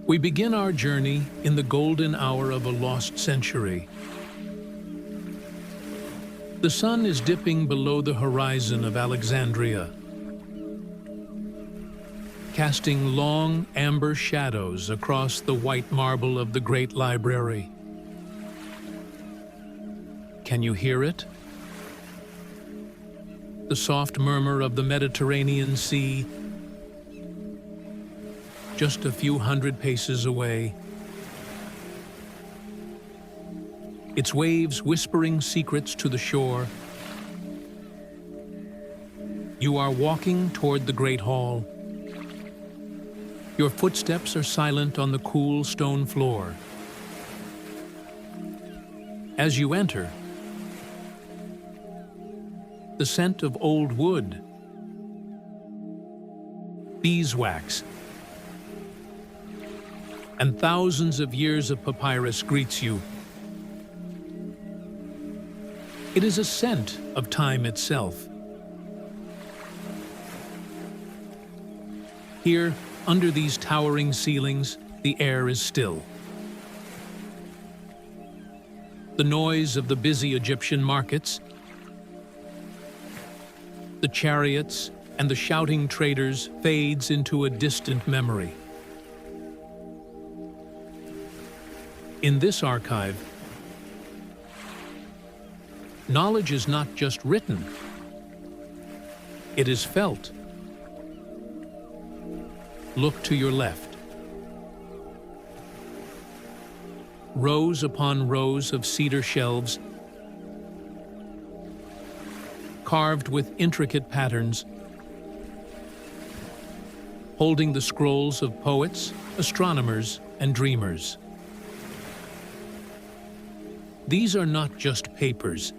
We begin our journey in the golden hour of a lost century. The sun is dipping below the horizon of Alexandria, casting long amber shadows across the white marble of the Great Library. Can you hear it? The soft murmur of the Mediterranean Sea, just a few hundred paces away. Its waves whispering secrets to the shore. You are walking toward the Great Hall. Your footsteps are silent on the cool stone floor. As you enter, the scent of old wood, beeswax, and thousands of years of papyrus greets you. It is a scent of time itself. Here, under these towering ceilings, the air is still. The noise of the busy Egyptian markets, the chariots, and the shouting traders fades into a distant memory. In this archive, knowledge is not just written, it is felt. Look to your left. Rows upon rows of cedar shelves, carved with intricate patterns, holding the scrolls of poets, astronomers, and dreamers. These are not just papers.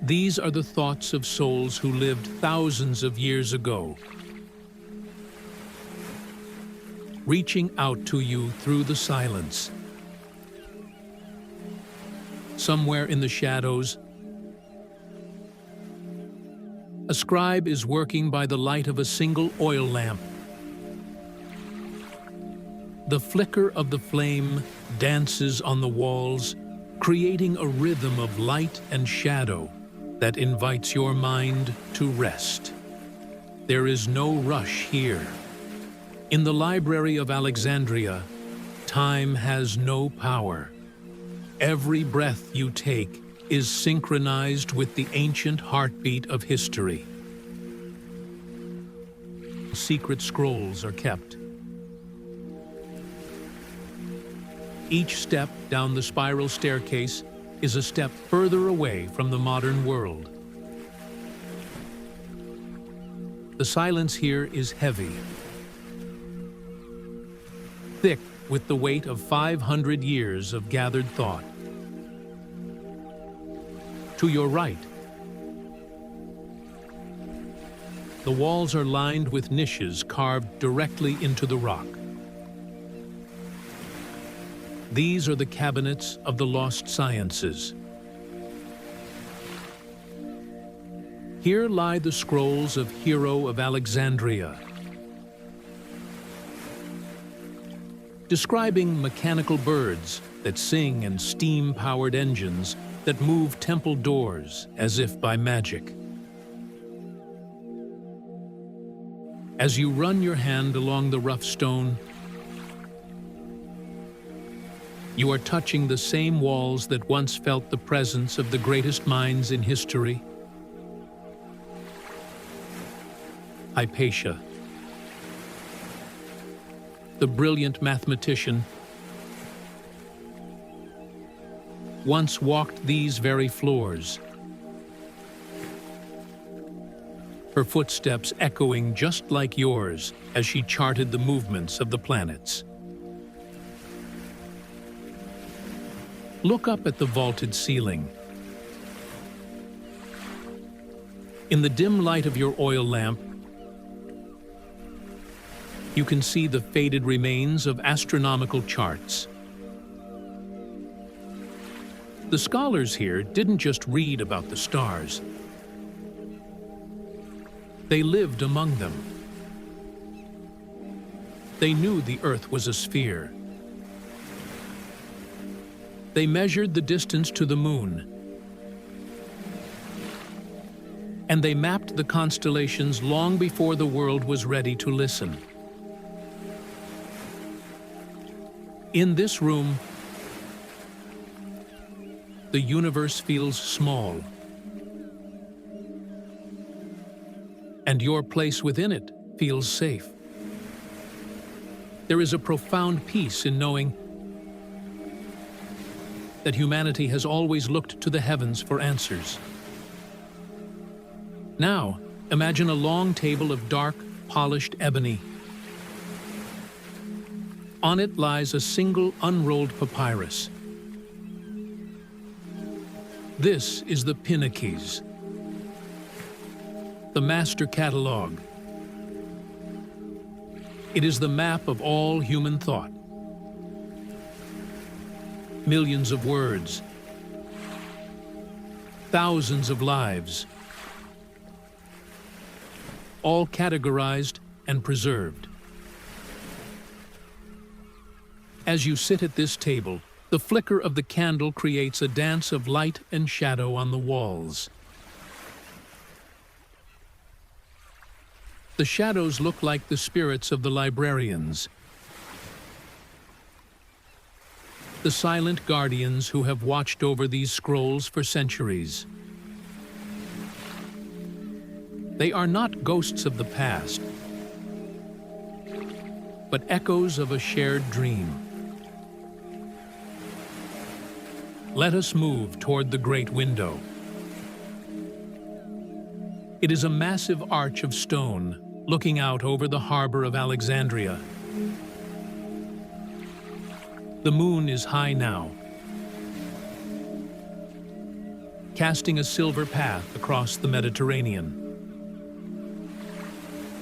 These are the thoughts of souls who lived thousands of years ago, reaching out to you through the silence. Somewhere in the shadows, a scribe is working by the light of a single oil lamp. The flicker of the flame dances on the walls, creating a rhythm of light and shadow that invites your mind to rest. There is no rush here. In the Library of Alexandria, time has no power. Every breath you take is synchronized with the ancient heartbeat of history. Secret scrolls are kept. Each step down the spiral staircase is a step further away from the modern world. The silence here is heavy, thick with the weight of 500 years of gathered thought. To your right, the walls are lined with niches carved directly into the rock. These are the cabinets of the lost sciences. Here lie the scrolls of Hero of Alexandria, describing mechanical birds that sing and steam-powered engines that move temple doors as if by magic. As you run your hand along the rough stone, you are touching the same walls that once felt the presence of the greatest minds in history. Hypatia, the brilliant mathematician, once walked these very floors, her footsteps echoing just like yours as she charted the movements of the planets. Look up at the vaulted ceiling. In the dim light of your oil lamp, you can see the faded remains of astronomical charts. The scholars here didn't just read about the stars. They lived among them. They knew the Earth was a sphere. They measured the distance to the moon, and they mapped the constellations long before the world was ready to listen. In this room, the universe feels small, and your place within it feels safe. There is a profound peace in knowing that humanity has always looked to the heavens for answers. Now, imagine a long table of dark, polished ebony. On it lies a single unrolled papyrus. This is the Pinnaces, the master catalog. It is the map of all human thought. Millions of words, thousands of lives, all categorized and preserved. As you sit at this table, the flicker of the candle creates a dance of light and shadow on the walls. The shadows look like the spirits of the librarians, the silent guardians who have watched over these scrolls for centuries. They are not ghosts of the past, but echoes of a shared dream. Let us move toward the great window. It is a massive arch of stone looking out over the harbor of Alexandria. The moon is high now, casting a silver path across the Mediterranean.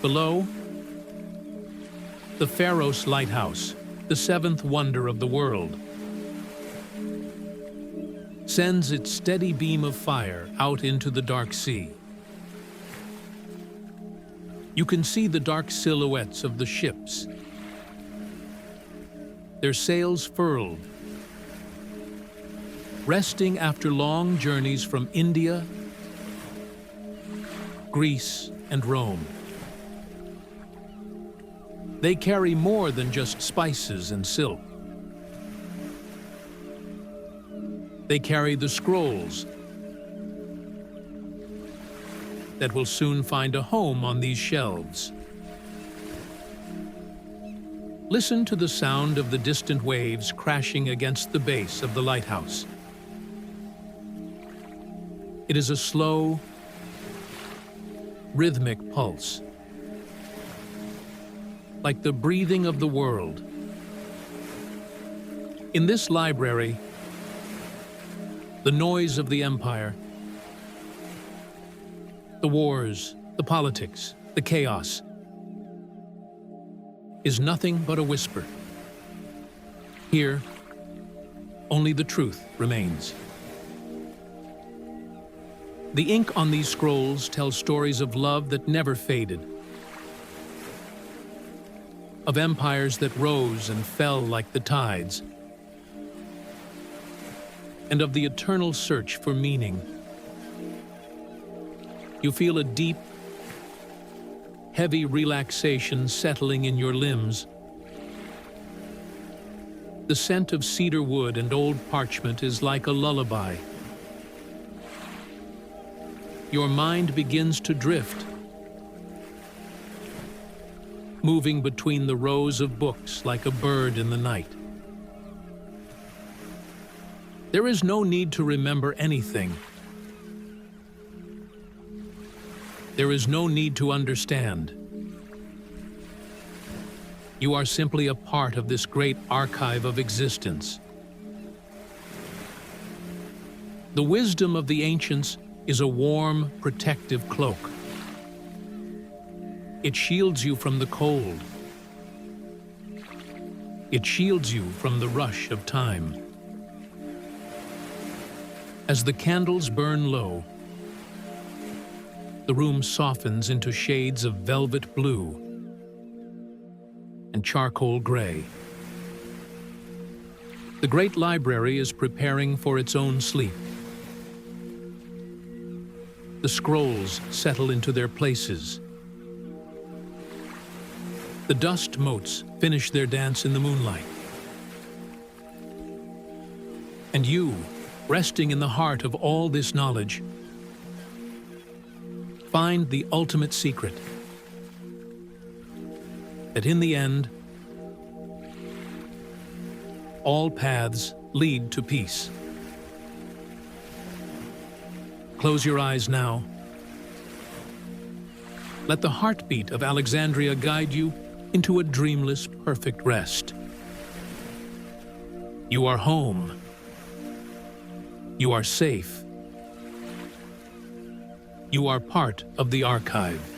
Below, the Pharos Lighthouse, the seventh wonder of the world, sends its steady beam of fire out into the dark sea. You can see the dark silhouettes of the ships, their sails furled, resting after long journeys from India, Greece, and Rome. They carry more than just spices and silk. They carry the scrolls that will soon find a home on these shelves. Listen to the sound of the distant waves crashing against the base of the lighthouse. It is a slow, rhythmic pulse, like the breathing of the world. In this library, the noise of the empire, the wars, the politics, the chaos, is nothing but a whisper. Here, only the truth remains. The ink on these scrolls tells stories of love that never faded, of empires that rose and fell like the tides, and of the eternal search for meaning. You feel a deep, heavy relaxation settling in your limbs. The scent of cedar wood and old parchment is like a lullaby. Your mind begins to drift, moving between the rows of books like a bird in the night. There is no need to remember anything. There is no need to understand. You are simply a part of this great archive of existence. The wisdom of the ancients is a warm, protective cloak. It shields you from the cold. It shields you from the rush of time. As the candles burn low, the room softens into shades of velvet blue. and charcoal gray. The Great Library is preparing for its own sleep. The scrolls settle into their places. The dust motes finish their dance in the moonlight. And you, resting in the heart of all this knowledge, find the ultimate secret, that in the end, all paths lead to peace. Close your eyes now. Let the heartbeat of Alexandria guide you into a dreamless, perfect rest. You are home. You are safe. You are part of the archive.